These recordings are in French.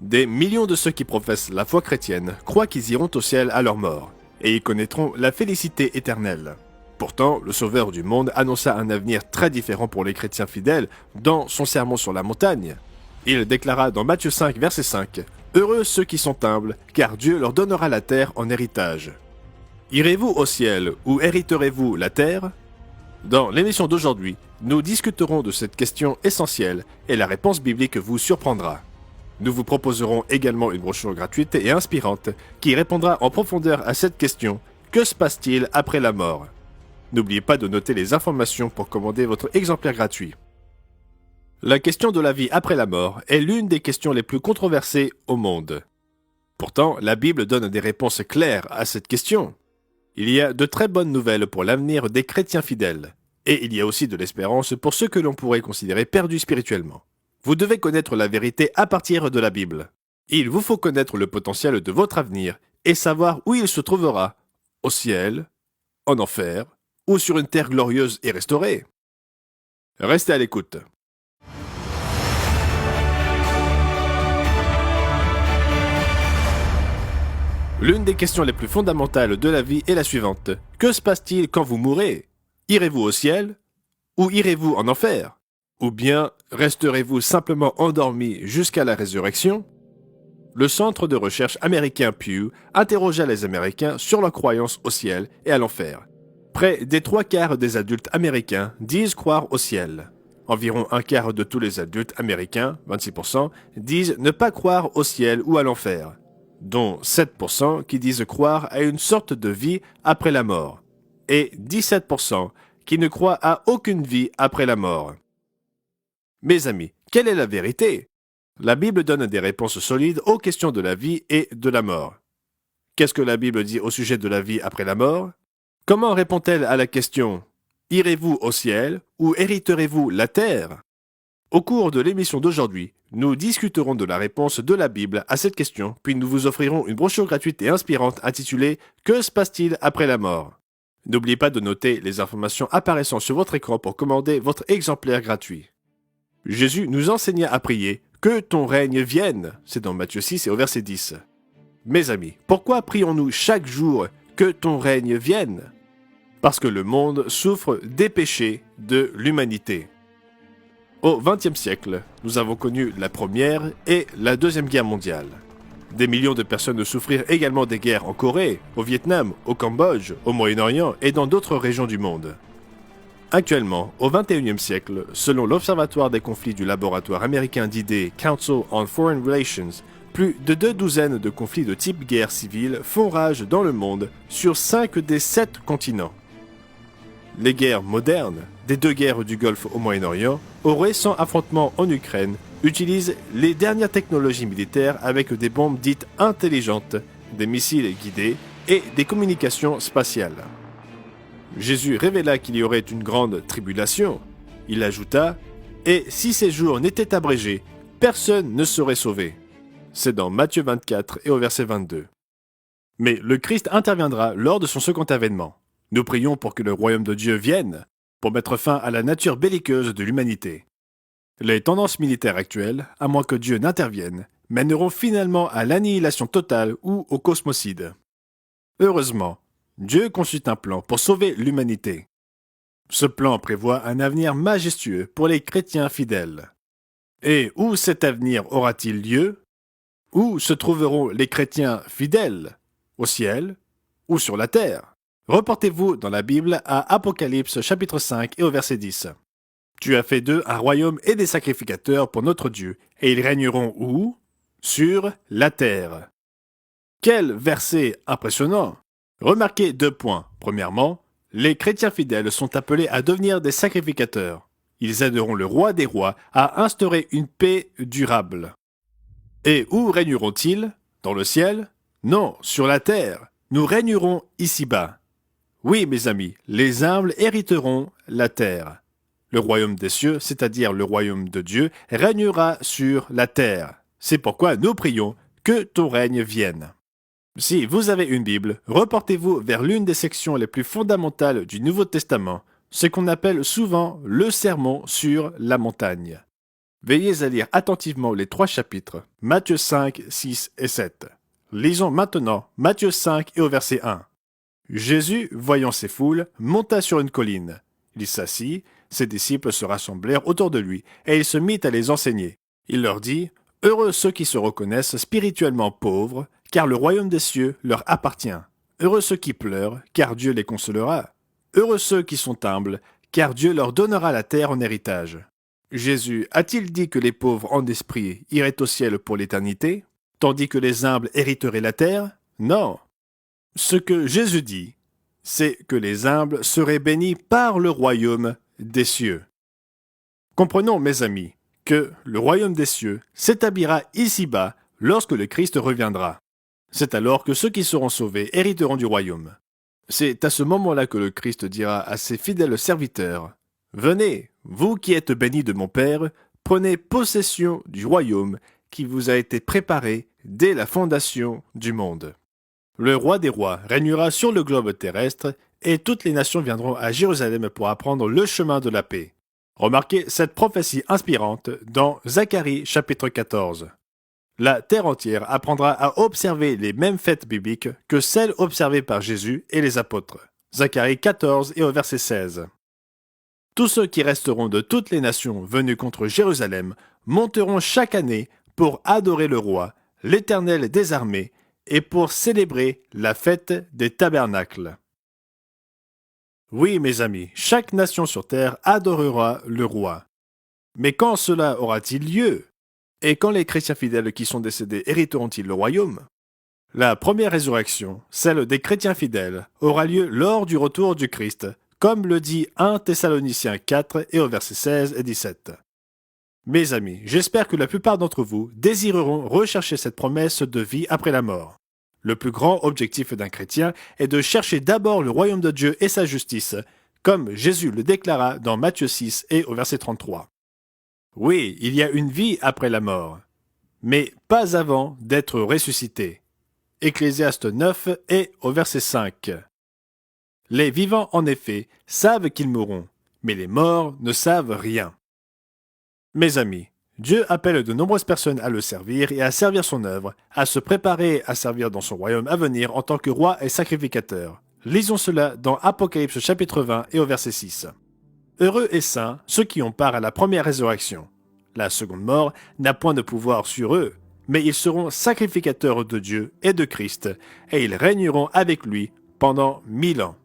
Des millions de ceux qui professent la foi chrétienne croient qu'ils iront au ciel à leur mort, et ils connaîtront la félicité éternelle. Pourtant, le Sauveur du monde annonça un avenir très différent pour les chrétiens fidèles dans son sermon sur la montagne. Il déclara dans Matthieu 5, verset 5 « Heureux ceux qui sont humbles, car Dieu leur donnera la terre en héritage. » Irez-vous au ciel ou hériterez-vous la terre? Dans l'émission d'aujourd'hui, nous discuterons de cette question essentielle et la réponse biblique vous surprendra. Nous vous proposerons également une brochure gratuite et inspirante qui répondra en profondeur à cette question « Que se passe-t-il après la mort ?» N'oubliez pas de noter les informations pour commander votre exemplaire gratuit. La question de la vie après la mort est l'une des questions les plus controversées au monde. Pourtant, la Bible donne des réponses claires à cette question. Il y a de très bonnes nouvelles pour l'avenir des chrétiens fidèles, et il y a aussi de l'espérance pour ceux que l'on pourrait considérer perdus spirituellement. Vous devez connaître la vérité à partir de la Bible. Il vous faut connaître le potentiel de votre avenir et savoir où il se trouvera, au ciel, en enfer, ou sur une terre glorieuse et restaurée. Restez à l'écoute. L'une des questions les plus fondamentales de la vie est la suivante. Que se passe-t-il quand vous mourrez? Irez-vous au ciel? Ou irez-vous en enfer? Ou bien resterez-vous simplement endormi jusqu'à la résurrection? Le centre de recherche américain Pew interrogea les Américains sur leur croyance au ciel et à l'enfer. Près des 3/4 des adultes américains disent croire au ciel. Environ un quart de tous les adultes américains, 26%, disent ne pas croire au ciel ou à l'enfer, dont 7% qui disent croire à une sorte de vie après la mort, et 17% qui ne croient à aucune vie après la mort. Mes amis, quelle est la vérité? La Bible donne des réponses solides aux questions de la vie et de la mort. Qu'est-ce que la Bible dit au sujet de la vie après la mort? Comment répond-elle à la question « Irez-vous au ciel ou hériterez-vous la terre ?» Au cours de l'émission d'aujourd'hui, nous discuterons de la réponse de la Bible à cette question, puis nous vous offrirons une brochure gratuite et inspirante intitulée « Que se passe-t-il après la mort ?» N'oubliez pas de noter les informations apparaissant sur votre écran pour commander votre exemplaire gratuit. Jésus nous enseigna à prier « Que ton règne vienne » c'est dans Matthieu 6 et au verset 10. Mes amis, pourquoi prions-nous chaque jour « Que ton règne vienne » Parce que le monde souffre des péchés de l'humanité. Au XXe siècle, nous avons connu la Première et la Deuxième Guerre mondiale. Des millions de personnes souffrirent également des guerres en Corée, au Vietnam, au Cambodge, au Moyen-Orient et dans d'autres régions du monde. Actuellement, au XXIe siècle, selon l'Observatoire des conflits du laboratoire américain d'idées Council on Foreign Relations, plus de 2 douzaines de conflits de type guerre civile font rage dans le monde sur 5 des 7 continents. Les guerres modernes, des 2 guerres du Golfe au Moyen-Orient, aux récents affrontements en Ukraine, utilisent les dernières technologies militaires avec des bombes dites intelligentes, des missiles guidés et des communications spatiales. Jésus révéla qu'il y aurait une grande tribulation. Il ajouta « Et si ces jours n'étaient abrégés, personne ne serait sauvé. » C'est dans Matthieu 24 et au verset 22. Mais le Christ interviendra lors de son second avènement. Nous prions pour que le royaume de Dieu vienne, pour mettre fin à la nature belliqueuse de l'humanité. Les tendances militaires actuelles, à moins que Dieu n'intervienne, mèneront finalement à l'annihilation totale ou au cosmocide. Heureusement, Dieu conçut un plan pour sauver l'humanité. Ce plan prévoit un avenir majestueux pour les chrétiens fidèles. Et où cet avenir aura-t-il lieu? Où se trouveront les chrétiens fidèles? Au ciel ou sur la terre? Reportez-vous dans la Bible à Apocalypse chapitre 5 et au verset 10. Tu as fait d'eux un royaume et des sacrificateurs pour notre Dieu, et ils régneront où? Sur la terre. Quel verset impressionnant! Remarquez 2 points. Premièrement, les chrétiens fidèles sont appelés à devenir des sacrificateurs. Ils aideront le roi des rois à instaurer une paix durable. Et où régneront-ils? Dans le ciel? Non, sur la terre. Nous régnerons ici-bas. Oui, mes amis, les humbles hériteront la terre. Le royaume des cieux, c'est-à-dire le royaume de Dieu, régnera sur la terre. C'est pourquoi nous prions que ton règne vienne. Si vous avez une Bible, reportez-vous vers l'une des sections les plus fondamentales du Nouveau Testament, ce qu'on appelle souvent le sermon sur la montagne. Veillez à lire attentivement les 3 chapitres, Matthieu 5, 6 et 7. Lisons maintenant Matthieu 5 et au verset 1. Jésus, voyant ces foules, monta sur une colline. Il s'assit, ses disciples se rassemblèrent autour de lui, et il se mit à les enseigner. Il leur dit, « Heureux ceux qui se reconnaissent spirituellement pauvres, car le royaume des cieux leur appartient. Heureux ceux qui pleurent, car Dieu les consolera. Heureux ceux qui sont humbles, car Dieu leur donnera la terre en héritage. » Jésus a-t-il dit que les pauvres en esprit iraient au ciel pour l'éternité, tandis que les humbles hériteraient la terre? Non. Ce que Jésus dit, c'est que les humbles seraient bénis par le royaume des cieux. Comprenons, mes amis, que le royaume des cieux s'établira ici-bas lorsque le Christ reviendra. C'est alors que ceux qui seront sauvés hériteront du royaume. C'est à ce moment-là que le Christ dira à ses fidèles serviteurs, « Venez, vous qui êtes bénis de mon Père, prenez possession du royaume qui vous a été préparé dès la fondation du monde. » Le roi des rois régnera sur le globe terrestre et toutes les nations viendront à Jérusalem pour apprendre le chemin de la paix. Remarquez cette prophétie inspirante dans Zacharie chapitre 14. La terre entière apprendra à observer les mêmes fêtes bibliques que celles observées par Jésus et les apôtres. Zacharie 14 et au verset 16. Tous ceux qui resteront de toutes les nations venues contre Jérusalem monteront chaque année pour adorer le roi, l'Éternel des armées, et pour célébrer la fête des tabernacles. Oui, mes amis, chaque nation sur terre adorera le roi. Mais quand cela aura-t-il lieu? Et quand les chrétiens fidèles qui sont décédés hériteront-ils le royaume? La première résurrection, celle des chrétiens fidèles, aura lieu lors du retour du Christ, comme le dit 1 Thessaloniciens 4 et au verset 16 et 17. Mes amis, j'espère que la plupart d'entre vous désireront rechercher cette promesse de vie après la mort. Le plus grand objectif d'un chrétien est de chercher d'abord le royaume de Dieu et sa justice, comme Jésus le déclara dans Matthieu 6 et au verset 33. Oui, il y a une vie après la mort, mais pas avant d'être ressuscité. Ecclésiaste 9 et au verset 5. Les vivants, en effet, savent qu'ils mourront, mais les morts ne savent rien. Mes amis, Dieu appelle de nombreuses personnes à le servir et à servir son œuvre, à se préparer à servir dans son royaume à venir en tant que roi et sacrificateur. Lisons cela dans Apocalypse chapitre 20 et au verset 6. Heureux et saints ceux qui ont part à la première résurrection. La seconde mort n'a point de pouvoir sur eux, mais ils seront sacrificateurs de Dieu et de Christ, et ils régneront avec lui pendant 1000 ans.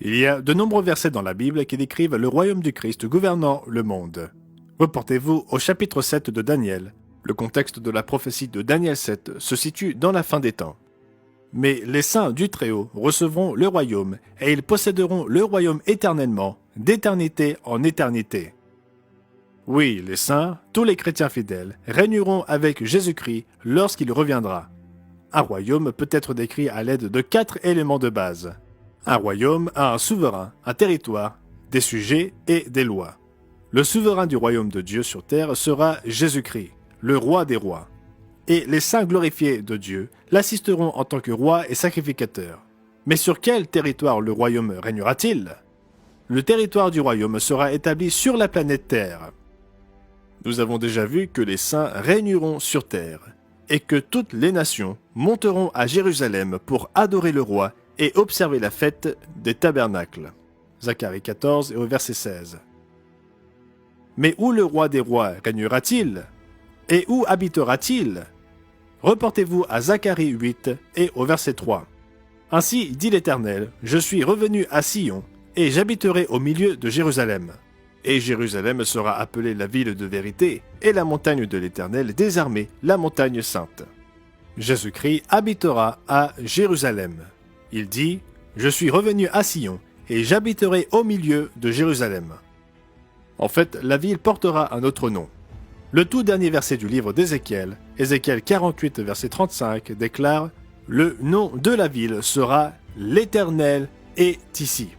Il y a de nombreux versets dans la Bible qui décrivent le royaume du Christ gouvernant le monde. Reportez-vous au chapitre 7 de Daniel. Le contexte de la prophétie de Daniel 7 se situe dans la fin des temps. Mais les saints du Très-Haut recevront le royaume, et ils posséderont le royaume éternellement, d'éternité en éternité. Oui, les saints, tous les chrétiens fidèles, régneront avec Jésus-Christ lorsqu'il reviendra. Un royaume peut être décrit à l'aide de 4 éléments de base. Un royaume a un souverain, un territoire, des sujets et des lois. Le souverain du royaume de Dieu sur terre sera Jésus-Christ, le roi des rois. Et les saints glorifiés de Dieu l'assisteront en tant que roi et sacrificateur. Mais sur quel territoire le royaume régnera-t-il? Le territoire du royaume sera établi sur la planète Terre. Nous avons déjà vu que les saints régneront sur terre, et que toutes les nations monteront à Jérusalem pour adorer le roi et observer la fête des tabernacles. Zacharie 14 et au verset 16. Mais où le roi des rois régnera-t-il? Et où habitera-t-il? Reportez-vous à Zacharie 8 et au verset 3. Ainsi dit l'Éternel, je suis revenu à Sion, et j'habiterai au milieu de Jérusalem. Et Jérusalem sera appelée la ville de vérité, et la montagne de l'Éternel des armées, la montagne sainte. Jésus-Christ habitera à Jérusalem. Il dit, je suis revenu à Sion, et j'habiterai au milieu de Jérusalem. En fait, la ville portera un autre nom. Le tout dernier verset du livre d'Ézéchiel, Ézéchiel 48, verset 35, déclare « Le nom de la ville sera l'Éternel est ici ».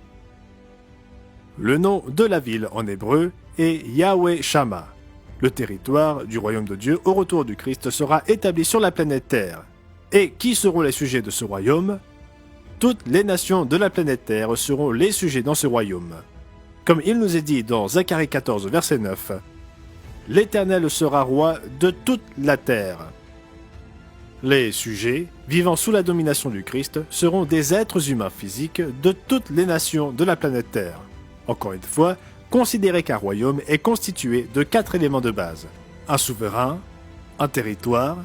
Le nom de la ville en hébreu est Yahweh Shama. Le territoire du royaume de Dieu au retour du Christ sera établi sur la planète Terre. Et qui seront les sujets de ce royaume? Toutes les nations de la planète Terre seront les sujets dans ce royaume. Comme il nous est dit dans Zacharie 14, verset 9, l'Éternel sera roi de toute la terre. Les sujets, vivant sous la domination du Christ, seront des êtres humains physiques de toutes les nations de la planète Terre. Encore une fois, considérez qu'un royaume est constitué de 4 éléments de base. Un souverain, un territoire,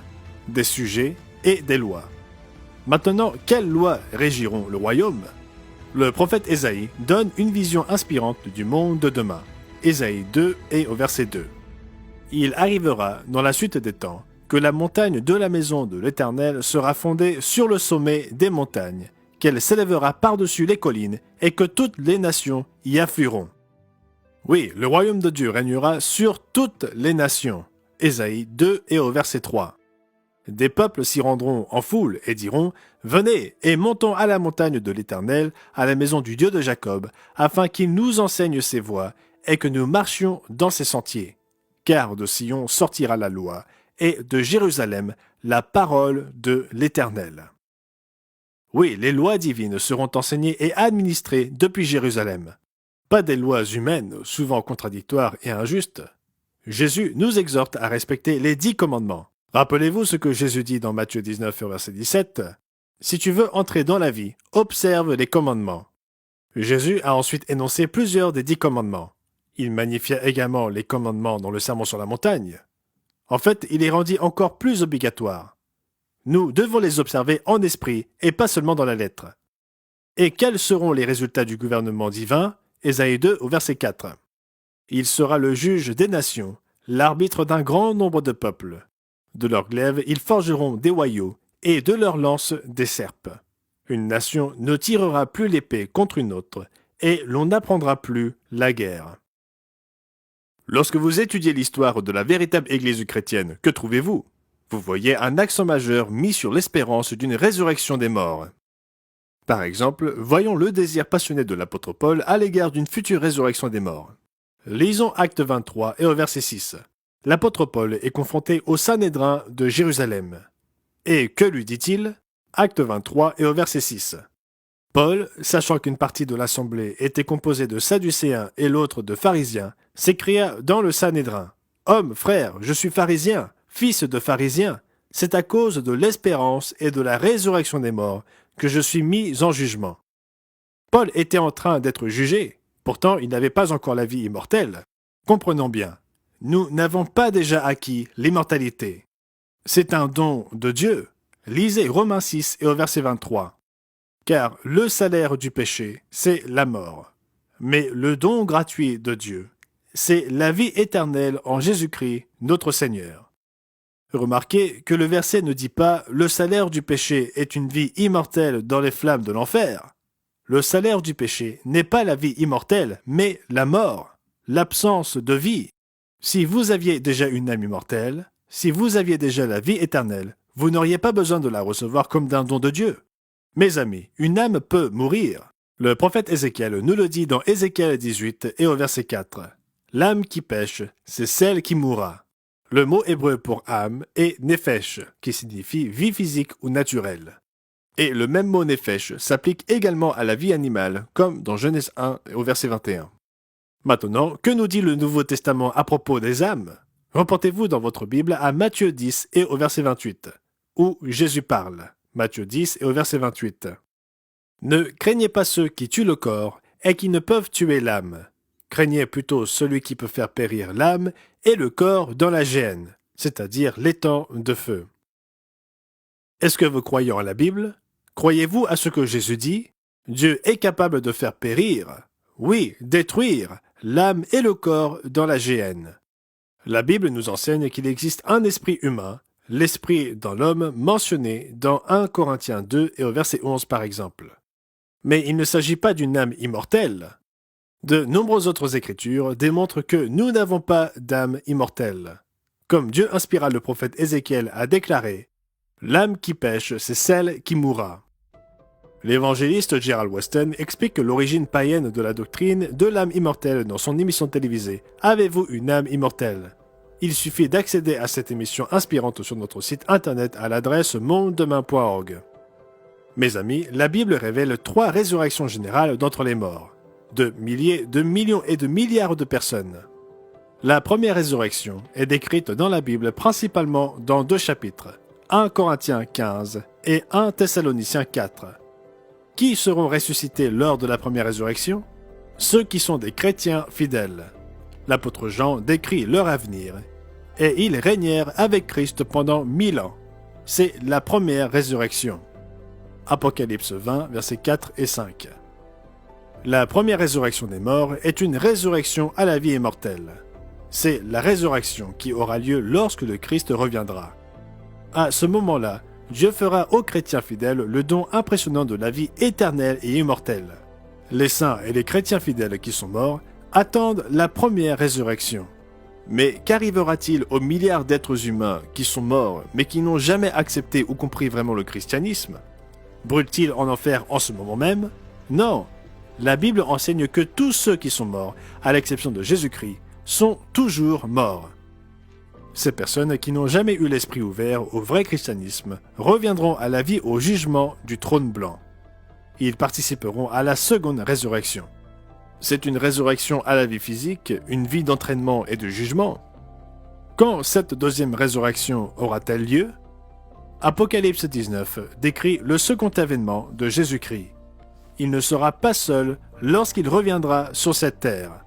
des sujets et des lois. Maintenant, quelles lois régiront le royaume ? Le prophète Ésaïe donne une vision inspirante du monde de demain. Ésaïe 2 et au verset 2. Il arrivera, dans la suite des temps, que la montagne de la maison de l'Éternel sera fondée sur le sommet des montagnes, qu'elle s'élèvera par-dessus les collines et que toutes les nations y afflueront. Oui, le royaume de Dieu régnera sur toutes les nations. Ésaïe 2 et au verset 3. Des peuples s'y rendront en foule et diront « Venez et montons à la montagne de l'Éternel, à la maison du Dieu de Jacob, afin qu'il nous enseigne ses voies et que nous marchions dans ses sentiers. Car de Sion sortira la loi, et de Jérusalem la parole de l'Éternel. » Oui, les lois divines seront enseignées et administrées depuis Jérusalem. Pas des lois humaines, souvent contradictoires et injustes. Jésus nous exhorte à respecter les 10 commandements. Rappelez-vous ce que Jésus dit dans Matthieu 19, verset 17. « Si tu veux entrer dans la vie, observe les commandements. » Jésus a ensuite énoncé plusieurs des 10 commandements. Il magnifia également les commandements dans le Sermon sur la montagne. En fait, il les rendit encore plus obligatoires. Nous devons les observer en esprit et pas seulement dans la lettre. Et quels seront les résultats du gouvernement divin ? Ésaïe 2 au verset 4. Il sera le juge des nations, l'arbitre d'un grand nombre de peuples. De leurs glaives, ils forgeront des hoyaux et de leurs lances des serpes. Une nation ne tirera plus l'épée contre une autre et l'on n'apprendra plus la guerre. Lorsque vous étudiez l'histoire de la véritable Église chrétienne, que trouvez-vous ? Vous voyez un accent majeur mis sur l'espérance d'une résurrection des morts. Par exemple, voyons le désir passionné de l'apôtre Paul à l'égard d'une future résurrection des morts. Lisons Acte 23 et au verset 6. L'apôtre Paul est confronté au Sanhédrin de Jérusalem. Et que lui dit-il ? Acte 23 et au verset 6. Paul, sachant qu'une partie de l'assemblée était composée de Sadducéens et l'autre de pharisiens, s'écria dans le Sanhédrin : « Homme, frère, je suis pharisien, fils de pharisien. C'est à cause de l'espérance et de la résurrection des morts que je suis mis en jugement. » Paul était en train d'être jugé, pourtant il n'avait pas encore la vie immortelle. Comprenons bien, nous n'avons pas déjà acquis l'immortalité. C'est un don de Dieu. Lisez Romains 6 et au verset 23. Car le salaire du péché, c'est la mort. Mais le don gratuit de Dieu, c'est la vie éternelle en Jésus-Christ, notre Seigneur. Remarquez que le verset ne dit pas « le salaire du péché est une vie immortelle dans les flammes de l'enfer ». Le salaire du péché n'est pas la vie immortelle, mais la mort, l'absence de vie. Si vous aviez déjà une âme immortelle, si vous aviez déjà la vie éternelle, vous n'auriez pas besoin de la recevoir comme d'un don de Dieu. Mes amis, une âme peut mourir. Le prophète Ézéchiel nous le dit dans Ézéchiel 18 et au verset 4. « L'âme qui pêche, c'est celle qui mourra. » Le mot hébreu pour âme est nefesh, qui signifie vie physique ou naturelle. Et le même mot nefesh s'applique également à la vie animale, comme dans Genèse 1 au verset 21. Maintenant, que nous dit le Nouveau Testament à propos des âmes ? Reportez-vous dans votre Bible à Matthieu 10 et au verset 28, où Jésus parle. Matthieu 10 et au verset 28. « Ne craignez pas ceux qui tuent le corps et qui ne peuvent tuer l'âme. Craignez plutôt celui qui peut faire périr l'âme et le corps dans la géhenne, c'est-à-dire l'étang de feu. » Est-ce que vous croyez en la Bible ? Croyez-vous à ce que Jésus dit ? Dieu est capable de faire périr, oui, détruire, l'âme et le corps dans la géhenne. La Bible nous enseigne qu'il existe un esprit humain, l'esprit dans l'homme mentionné dans 1 Corinthiens 2 et au verset 11 par exemple. Mais il ne s'agit pas d'une âme immortelle. De nombreuses autres écritures démontrent que nous n'avons pas d'âme immortelle. Comme Dieu inspira le prophète Ézéchiel à déclarer « L'âme qui pêche, c'est celle qui mourra ». L'évangéliste Gerald Weston explique l'origine païenne de la doctrine de l'âme immortelle dans son émission télévisée « Avez-vous une âme immortelle ?» Il suffit d'accéder à cette émission inspirante sur notre site internet à l'adresse mondedemain.org. Mes amis, la Bible révèle 3 résurrections générales d'entre les morts, de milliers, de millions et de milliards de personnes. La première résurrection est décrite dans la Bible principalement dans 2 chapitres, 1 Corinthiens 15 et 1 Thessaloniciens 4. Qui seront ressuscités lors de la première résurrection? Ceux qui sont des chrétiens fidèles. L'apôtre Jean décrit leur avenir. Et ils régnèrent avec Christ pendant 1000 ans. C'est la première résurrection. Apocalypse 20, versets 4 et 5. La première résurrection des morts est une résurrection à la vie immortelle. C'est la résurrection qui aura lieu lorsque le Christ reviendra. À ce moment-là, Dieu fera aux chrétiens fidèles le don impressionnant de la vie éternelle et immortelle. Les saints et les chrétiens fidèles qui sont morts attendent la première résurrection. Mais qu'arrivera-t-il aux milliards d'êtres humains qui sont morts mais qui n'ont jamais accepté ou compris vraiment le christianisme? Brûlent-ils en enfer en ce moment même? Non. La Bible enseigne que tous ceux qui sont morts, à l'exception de Jésus-Christ, sont toujours morts. Ces personnes qui n'ont jamais eu l'esprit ouvert au vrai christianisme reviendront à la vie au jugement du trône blanc. Ils participeront à la seconde résurrection. C'est une résurrection à la vie physique, une vie d'entraînement et de jugement. Quand cette deuxième résurrection aura-t-elle lieu? Apocalypse 19 décrit le second avènement de Jésus-Christ. Il ne sera pas seul lorsqu'il reviendra sur cette terre.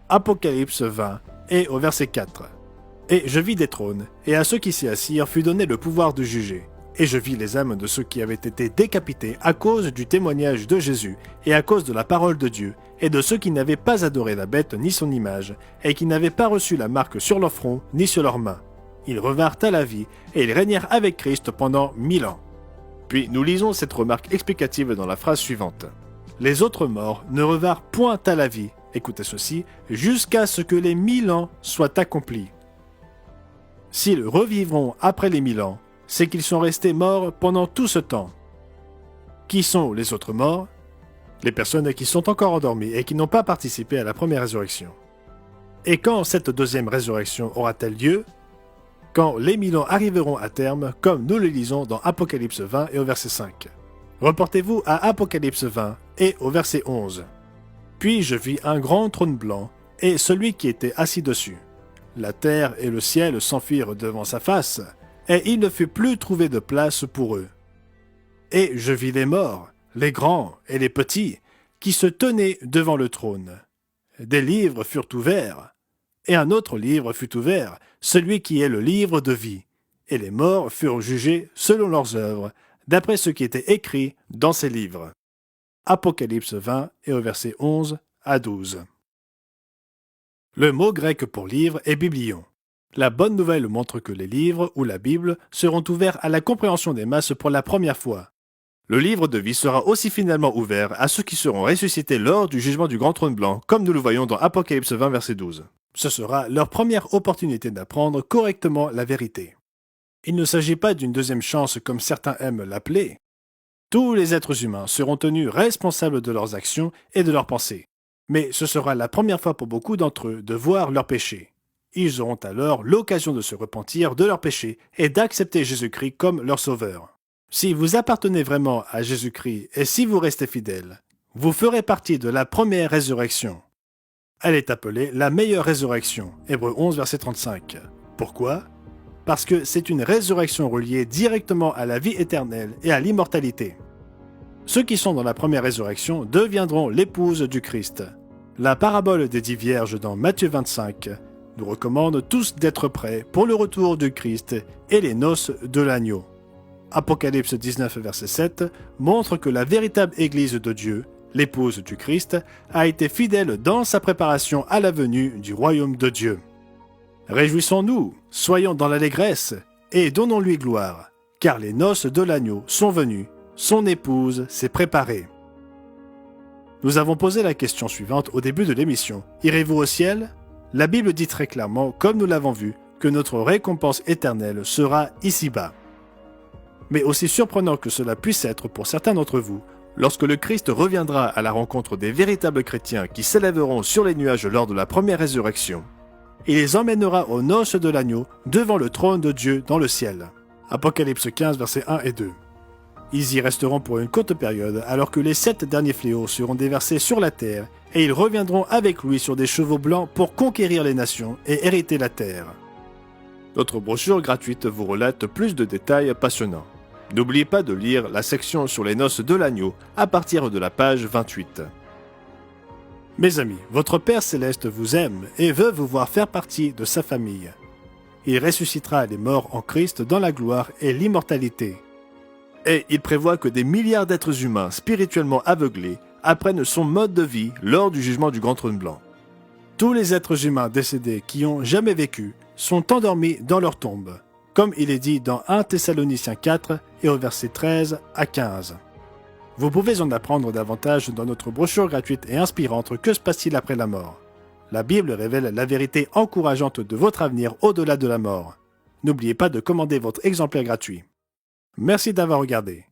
Apocalypse 20 et au verset 4. Et je vis des trônes, et à ceux qui s'y assirent fut donné le pouvoir de juger. Et je vis les âmes de ceux qui avaient été décapités à cause du témoignage de Jésus et à cause de la parole de Dieu, et de ceux qui n'avaient pas adoré la bête ni son image, et qui n'avaient pas reçu la marque sur leur front ni sur leurs mains. Ils revinrent à la vie, et ils régnèrent avec Christ pendant 1000 ans. Puis nous lisons cette remarque explicative dans la phrase suivante. Les autres morts ne revinrent point à la vie, écoutez ceci, jusqu'à ce que les 1000 ans soient accomplis. S'ils revivront après les 1000 ans, c'est qu'ils sont restés morts pendant tout ce temps. Qui sont les autres morts? Les personnes qui sont encore endormies et qui n'ont pas participé à la première résurrection. Et quand cette deuxième résurrection aura-t-elle lieu? Quand les 1000 ans arriveront à terme, comme nous le lisons dans Apocalypse 20 et au verset 5. Reportez-vous à Apocalypse 20 et au verset 11. Puis je vis un grand trône blanc et celui qui était assis dessus. La terre et le ciel s'enfuirent devant sa face, et il ne fut plus trouvé de place pour eux. Et je vis les morts, les grands et les petits, qui se tenaient devant le trône. Des livres furent ouverts, et un autre livre fut ouvert, celui qui est le livre de vie. Et les morts furent jugés selon leurs œuvres, d'après ce qui était écrit dans ces livres. Apocalypse 20 et au verset 11 à 12. Le mot grec pour livre est biblion. La bonne nouvelle montre que les livres ou la Bible seront ouverts à la compréhension des masses pour la première fois. Le livre de vie sera aussi finalement ouvert à ceux qui seront ressuscités lors du jugement du grand trône blanc, comme nous le voyons dans Apocalypse 20, verset 12. Ce sera leur première opportunité d'apprendre correctement la vérité. Il ne s'agit pas d'une deuxième chance comme certains aiment l'appeler. Tous les êtres humains seront tenus responsables de leurs actions et de leurs pensées. Mais ce sera la première fois pour beaucoup d'entre eux de voir leurs péchés. Ils auront alors l'occasion de se repentir de leurs péchés et d'accepter Jésus-Christ comme leur sauveur. Si vous appartenez vraiment à Jésus-Christ et si vous restez fidèle, vous ferez partie de la première résurrection. Elle est appelée la meilleure résurrection, Hébreux 11, verset 35. Pourquoi? Parce que c'est une résurrection reliée directement à la vie éternelle et à l'immortalité. Ceux qui sont dans la première résurrection deviendront l'épouse du Christ. La parabole des 10 vierges dans Matthieu 25 nous recommande tous d'être prêts pour le retour du Christ et les noces de l'agneau. Apocalypse 19, verset 7 montre que la véritable Église de Dieu, l'épouse du Christ, a été fidèle dans sa préparation à la venue du royaume de Dieu. Réjouissons-nous, soyons dans l'allégresse et donnons-lui gloire, car les noces de l'agneau sont venues, son épouse s'est préparée. Nous avons posé la question suivante au début de l'émission. Irez-vous au ciel? La Bible dit très clairement, comme nous l'avons vu, que notre récompense éternelle sera ici-bas. Mais aussi surprenant que cela puisse être pour certains d'entre vous, lorsque le Christ reviendra à la rencontre des véritables chrétiens qui s'élèveront sur les nuages lors de la première résurrection, il les emmènera aux noces de l'agneau devant le trône de Dieu dans le ciel. Apocalypse 15, versets 1 et 2. Ils y resteront pour une courte période, alors que les 7 derniers fléaux seront déversés sur la terre, et ils reviendront avec lui sur des chevaux blancs pour conquérir les nations et hériter la terre. Notre brochure gratuite vous relate plus de détails passionnants. N'oubliez pas de lire la section sur les noces de l'agneau à partir de la page 28. Mes amis, votre Père Céleste vous aime et veut vous voir faire partie de sa famille. Il ressuscitera les morts en Christ dans la gloire et l'immortalité. Et il prévoit que des milliards d'êtres humains spirituellement aveuglés apprennent son mode de vie lors du jugement du Grand Trône Blanc. Tous les êtres humains décédés qui ont jamais vécu sont endormis dans leur tombe, comme il est dit dans 1 Thessaloniciens 4 et au verset 13 à 15. Vous pouvez en apprendre davantage dans notre brochure gratuite et inspirante « Que se passe-t-il après la mort ?» La Bible révèle la vérité encourageante de votre avenir au-delà de la mort. N'oubliez pas de commander votre exemplaire gratuit. Merci d'avoir regardé.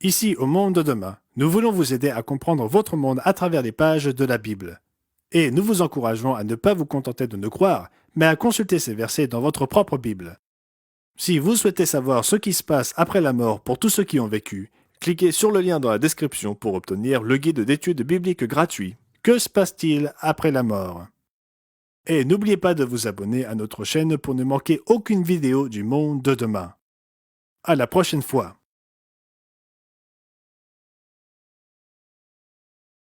Ici, au Monde de demain, nous voulons vous aider à comprendre votre monde à travers les pages de la Bible. Et nous vous encourageons à ne pas vous contenter de nous croire, mais à consulter ces versets dans votre propre Bible. Si vous souhaitez savoir ce qui se passe après la mort pour tous ceux qui ont vécu, cliquez sur le lien dans la description pour obtenir le guide d'études bibliques gratuit. Que se passe-t-il après la mort? Et n'oubliez pas de vous abonner à notre chaîne pour ne manquer aucune vidéo du Monde de demain. À la prochaine fois.